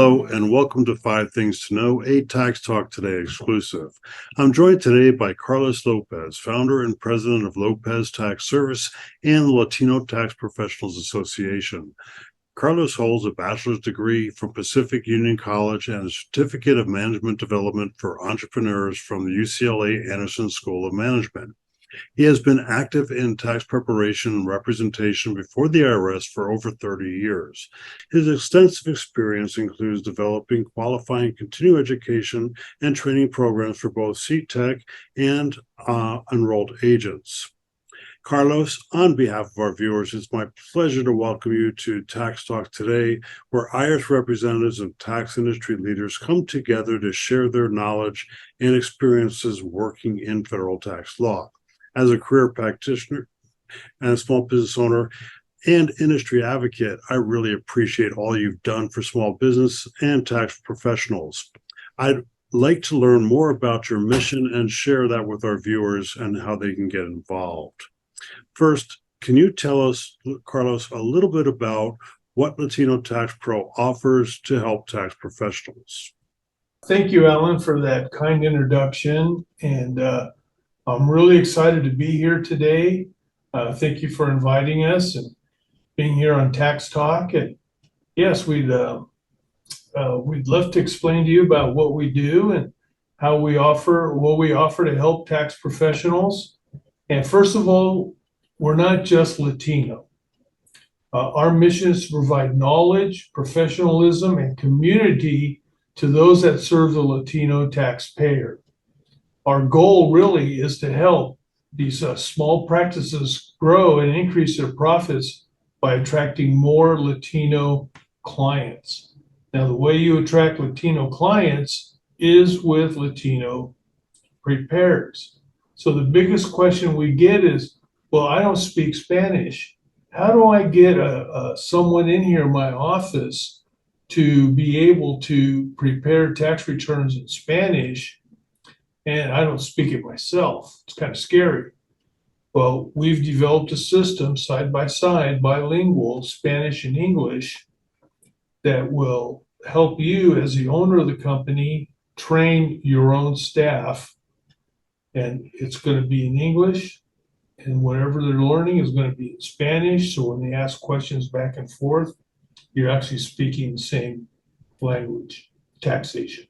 Hello, and welcome to 5 Things to Know, a Tax Talk Today exclusive. I'm joined today by Carlos Lopez, founder and president of Lopez Tax Service and the Latino Tax Professionals Association. Carlos holds a bachelor's degree from Pacific Union College and a certificate of management development for entrepreneurs from the UCLA Anderson School of Management. He has been active in tax preparation and representation before the IRS for over 30 years. His extensive experience includes developing, qualifying, continuing education, and training programs for both CTEC and enrolled agents. Carlos, on behalf of our viewers, it's my pleasure to welcome you to Tax Talk Today, where IRS representatives and tax industry leaders come together to share their knowledge and experiences working in federal tax law. As a career practitioner and a small business owner and industry advocate, I really appreciate all you've done for small business and tax professionals. I'd like to learn more about your mission and share that with our viewers and how they can get involved. First, can you tell us, Carlos, a little bit about what Latino Tax Pro offers to help tax professionals? Thank you, Alan, for that kind introduction. And I'm really excited to be here today. Thank you for inviting us and being here on Tax Talk. And yes, we'd love to explain to you about what we do and how we offer, what we offer to help tax professionals. And first of all, we're not just Latino. Our mission is to provide knowledge, professionalism, and community to those that serve the Latino taxpayer. Our goal really is to help these small practices grow and increase their profits by attracting more Latino clients. Now, the way you attract Latino clients is with Latino preparers. So the biggest question we get is, well, I don't speak Spanish. How do I get someone in here in my office to be able to prepare tax returns in Spanish? And I don't speak it myself. It's kind of scary. Well, we've developed a system side by side, bilingual, Spanish and English, that will help you as the owner of the company train your own staff. And it's going to be in English, and whatever they're learning is going to be in Spanish. So when they ask questions back and forth, you're actually speaking the same language, taxation.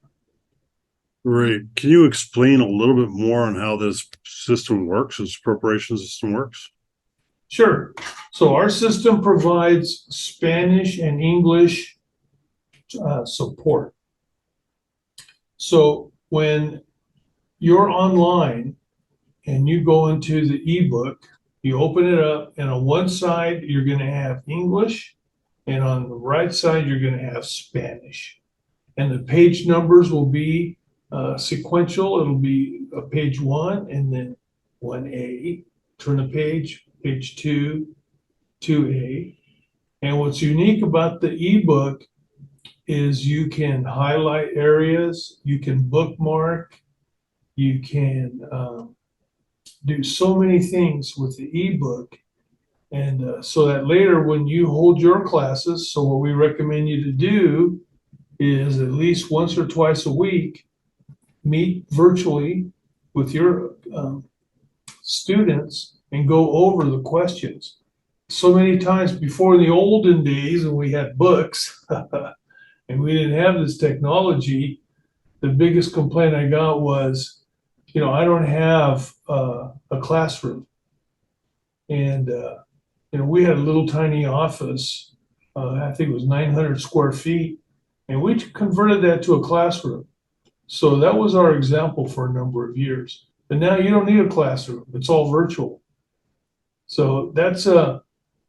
Great. Can you explain a little bit more on how this system works, this preparation system works? Sure. So our system provides Spanish and English support. So when you're online and you go into the ebook, you open it up, and on one side, you're going to have English, and on the right side, you're going to have Spanish. And the page numbers will be sequential. It'll be page 1 and then 1A. Turn the page, page 2, 2A. And what's unique about the ebook is you can highlight areas, you can bookmark, you can do so many things with the ebook. And so that later when you hold your classes, so what we recommend you to do is at least once or twice a week, meet virtually with your students and go over the questions. So many times before, in the olden days when we had books and we didn't have this technology, the biggest complaint I got was, I don't have a classroom. And we had a little tiny office, I think it was 900 square feet, and we converted that to a classroom. So that was our example for a number of years. But now you don't need a classroom. It's all virtual. So that's how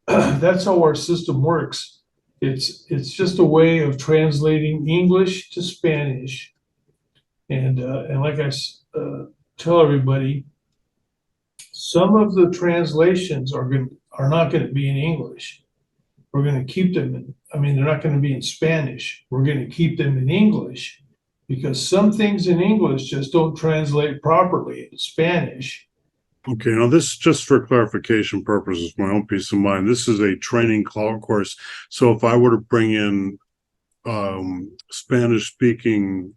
our system works. It's just a way of translating English to Spanish. And like I tell everybody, some of the translations are not going to be in English. We're going to keep them they're not going to be in Spanish. We're going to keep them in English, because some things in English just don't translate properly in Spanish. Okay, now this, just for clarification purposes, my own peace of mind, this is a training course. So if I were to bring in Spanish speaking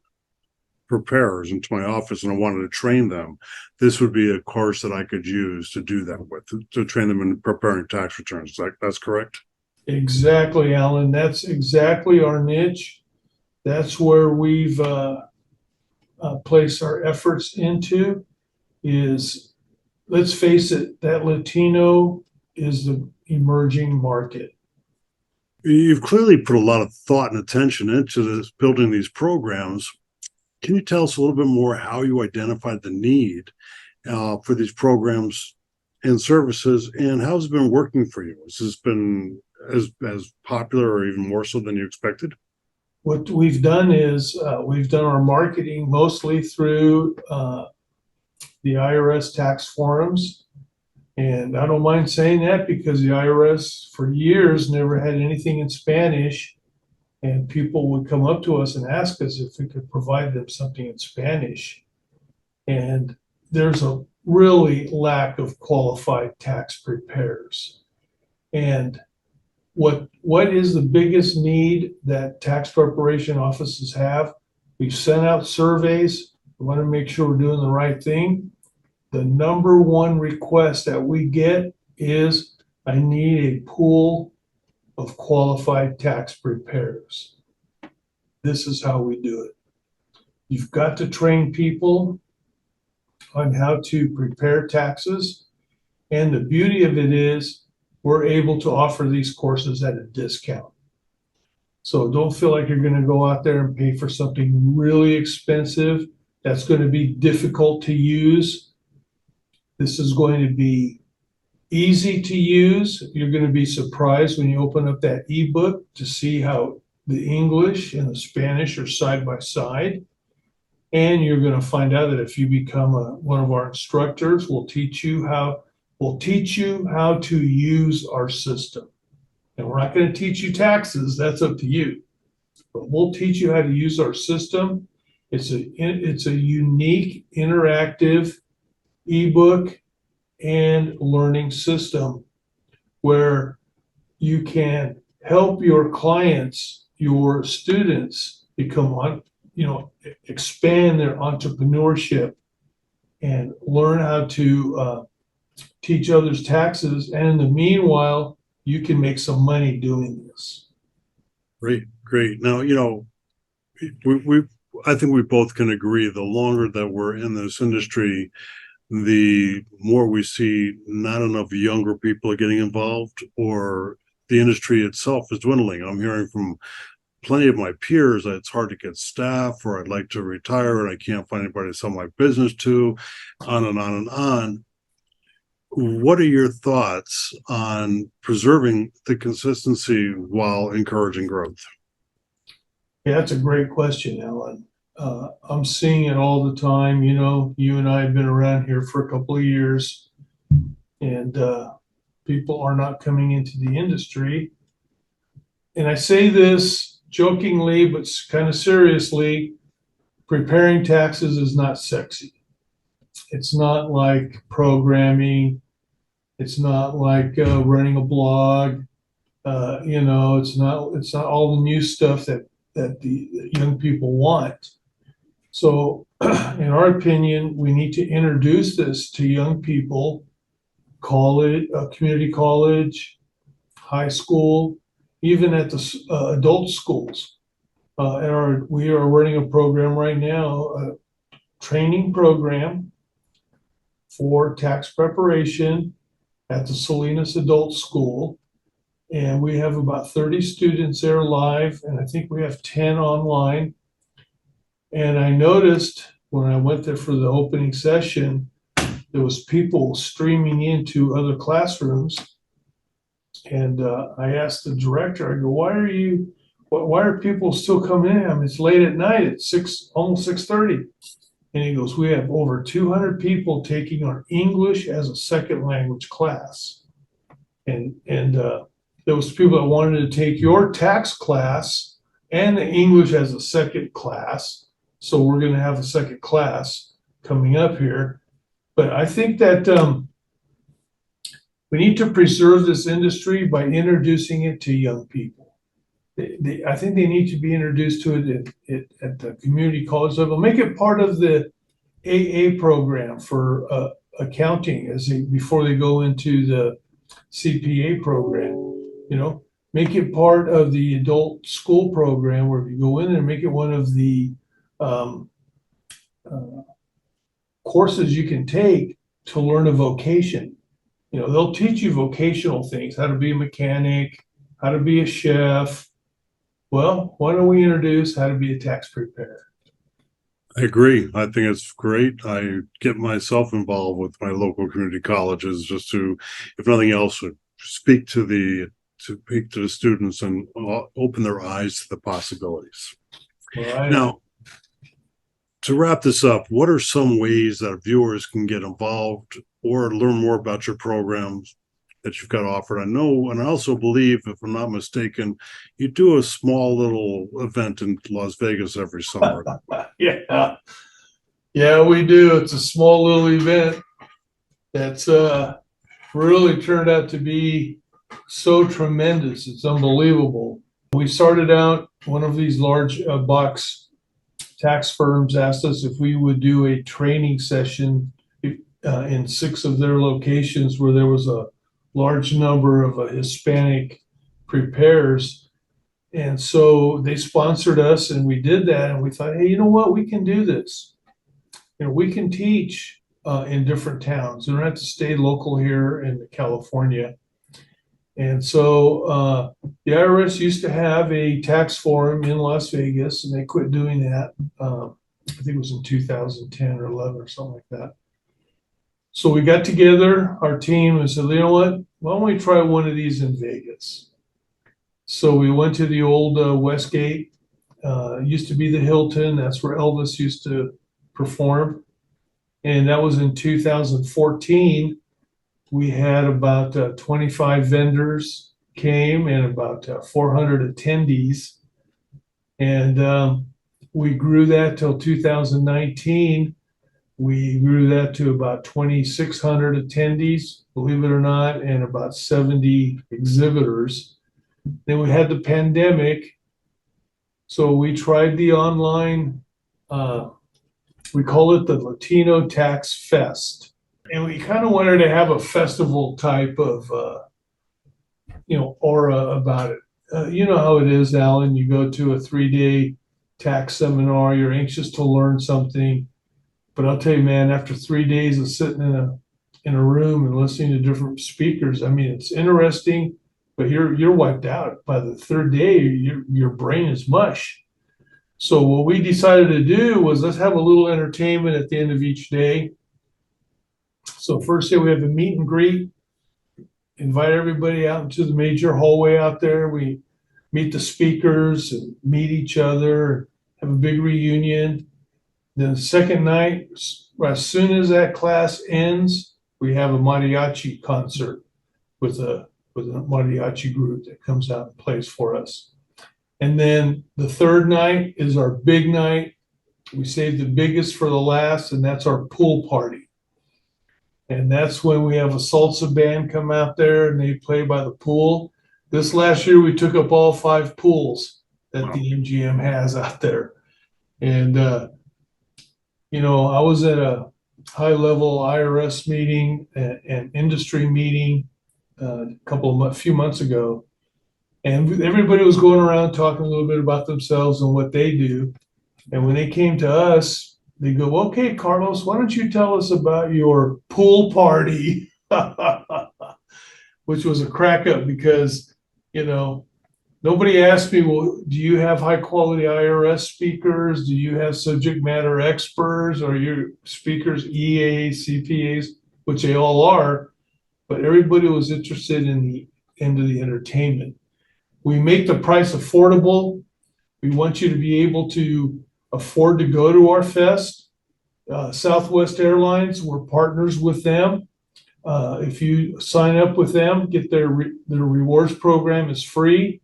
preparers into my office and I wanted to train them, this would be a course that I could use to do that with, to train them in preparing tax returns. That's correct? Exactly, Alan. That's exactly our niche. That's where we've placed our efforts into is, let's face it, that Latino is the emerging market. You've clearly put a lot of thought and attention into this, building these programs. Can you tell us a little bit more how you identified the need for these programs and services, and how's it been working for you? Has this been as popular or even more so than you expected? What we've done is we've done our marketing mostly through the IRS tax forums. And I don't mind saying that because the IRS for years never had anything in Spanish. And people would come up to us and ask us if we could provide them something in Spanish. And there's a really lack of qualified tax preparers. And what is the biggest need that tax preparation offices have? We've sent out surveys. We want to make sure we're doing the right thing. The number one request that we get is, I need a pool of qualified tax preparers. This is how we do it. You've got to train people on how to prepare taxes. And the beauty of it is we're able to offer these courses at a discount. So don't feel like you're going to go out there and pay for something really expensive that's going to be difficult to use. This is going to be easy to use. You're going to be surprised when you open up that ebook to see how the English and the Spanish are side by side. And you're going to find out that if you become one of our instructors, we'll teach you how to use our system. And we're not going to teach you taxes. That's up to you. But we'll teach you how to use our system. It's a unique, interactive ebook and learning system where you can help your clients, your students become, expand their entrepreneurship and learn how to teach others taxes. And in the meanwhile, you can make some money doing this. Great, great. Now, I think we both can agree the longer that we're in this industry, the more we see not enough younger people are getting involved, or the industry itself is dwindling. I'm hearing from plenty of my peers that it's hard to get staff, or I'd like to retire and I can't find anybody to sell my business to, on and on and on. What are your thoughts on preserving the consistency while encouraging growth? Yeah, that's a great question, Alan. I'm seeing it all the time. You and I have been around here for a couple of years, and people are not coming into the industry. And I say this jokingly, but kind of seriously, preparing taxes is not sexy. It's not like programming. It's not like running a blog. It's not all the new stuff that the young people want. So, in our opinion, we need to introduce this to young people, college, community college, high school, even at the adult schools. We are running a program right now, a training program for tax preparation at the Salinas Adult School. And we have about 30 students there live, and I think we have 10 online. And I noticed when I went there for the opening session, there was people streaming into other classrooms. And I asked the director, I go, why are people still coming in? I mean, it's late at night, it's almost 6:30. And he goes, we have over 200 people taking our English as a second language class. And there was people that wanted to take your tax class and the English as a second class. So we're going to have a second class coming up here. But I think that we need to preserve this industry by introducing it to young people. I think they need to be introduced to it at the community college level. Make it part of the AA program for accounting before they go into the CPA program. You know, make it part of the adult school program where you go in there and make it one of the um, uh, courses you can take to learn a vocation. You know, they'll teach you vocational things, how to be a mechanic, how to be a chef. Well, why don't we introduce how to be a tax preparer? I agree. I think it's great. I get myself involved with my local community colleges just to, if nothing else, would speak to the students and open their eyes to the possibilities. Right. Now, to wrap this up, what are some ways that viewers can get involved or learn more about your programs that you've got offered? I know, and I also believe, if I'm not mistaken, you do a small little event in Las Vegas every summer. Yeah. Yeah, we do. It's a small little event that's really turned out to be so tremendous. It's unbelievable. We started out, one of these large box tax firms asked us if we would do a training session in 6 of their locations where there was a large number of Hispanic preparers. And so they sponsored us and we did that. And we thought, hey, you know what? We can do this. You know, we can teach in different towns. We don't have to stay local here in California. And so the IRS used to have a tax forum in Las Vegas, and they quit doing that. I think it was in 2010 or 11 or something like that. So we got together, our team, and said, you know what? Why don't we try one of these in Vegas? So we went to the old Westgate. Used to be the Hilton. That's where Elvis used to perform. And that was in 2014. We had about 25 vendors came and about 400 attendees. And we grew that till 2019. We grew that to about 2,600 attendees, believe it or not, and about 70 exhibitors. Then we had the pandemic. So we tried the online, we call it the Latino Tax Fest. And we kind of wanted to have a festival type of, aura about it. You know how it is, Alan. You go to a 3-day tax seminar, you're anxious to learn something. But I'll tell you, man, after 3 days of sitting in a room and listening to different speakers, I mean, it's interesting, but you're wiped out. By the third day, your brain is mush. So what we decided to do was let's have a little entertainment at the end of each day. So first day we have a meet and greet, invite everybody out into the major hallway out there. We meet the speakers and meet each other, have a big reunion. Then the second night, as soon as that class ends, we have a mariachi concert with a mariachi group that comes out and plays for us. And then the third night is our big night. We saved the biggest for the last, and that's our pool party. And that's when we have a salsa band come out there and they play by the pool. This last year, we took up all 5 pools that the MGM has out there. And, I was at a high-level IRS meeting and industry meeting a few months ago. And everybody was going around talking a little bit about themselves and what they do. And when they came to us, they go, okay, Carlos, why don't you tell us about your pool party? Which was a crack up because, nobody asked me, well, do you have high quality IRS speakers? Do you have subject matter experts? Are your speakers EAs, CPAs, which they all are, but everybody was interested in the end of the entertainment. We make the price affordable. We want you to be able to afford to go to our fest. Southwest Airlines, we're partners with them. If you sign up with them, get their rewards program is free.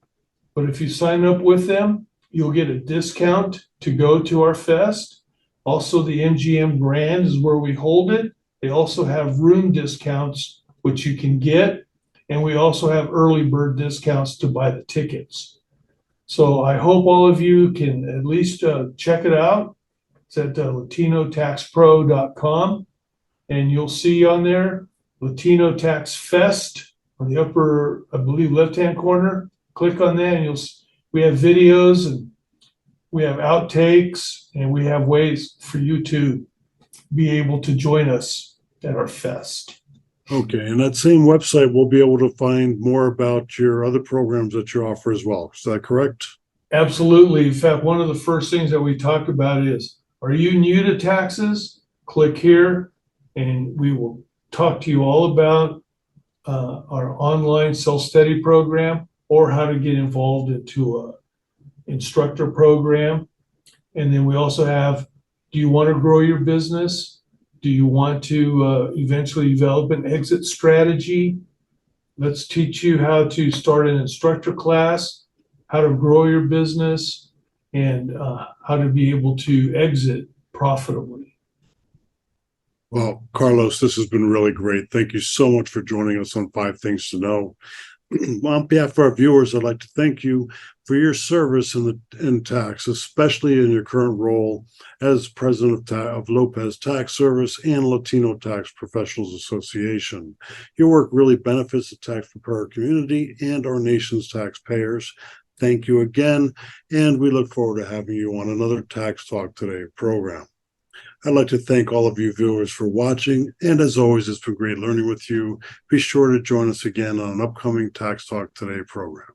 But if you sign up with them, you'll get a discount to go to our fest. Also, the MGM Grand is where we hold it. They also have room discounts, which you can get. And we also have early bird discounts to buy the tickets. So I hope all of you can at least check it out. It's at latinotaxpro.com, and you'll see on there Latino Tax Fest on the upper, I believe, left-hand corner. Click on that, and we have videos, and we have outtakes, and we have ways for you to be able to join us at our fest. Okay, and that same website, we'll be able to find more about your other programs that you offer as well. Is that correct? Absolutely. In fact, one of the first things that we talk about is, are you new to taxes? Click here, and we will talk to you all about our online self-study program, or how to get involved into a instructor program. And then we also have, do you want to grow your business? Do you want to eventually develop an exit strategy? Let's teach you how to start an instructor class, how to grow your business, and how to be able to exit profitably. Well, Carlos, this has been really great. Thank you so much for joining us on 5 Things to Know. On behalf of our viewers, I'd like to thank you for your service in tax, especially in your current role as president of Lopez Tax Service and Latino Tax Professionals Association. Your work really benefits the tax preparer community and our nation's taxpayers. Thank you again, and we look forward to having you on another Tax Talk Today program. I'd like to thank all of you viewers for watching, and as always, it's been great learning with you. Be sure to join us again on an upcoming Tax Talk Today program.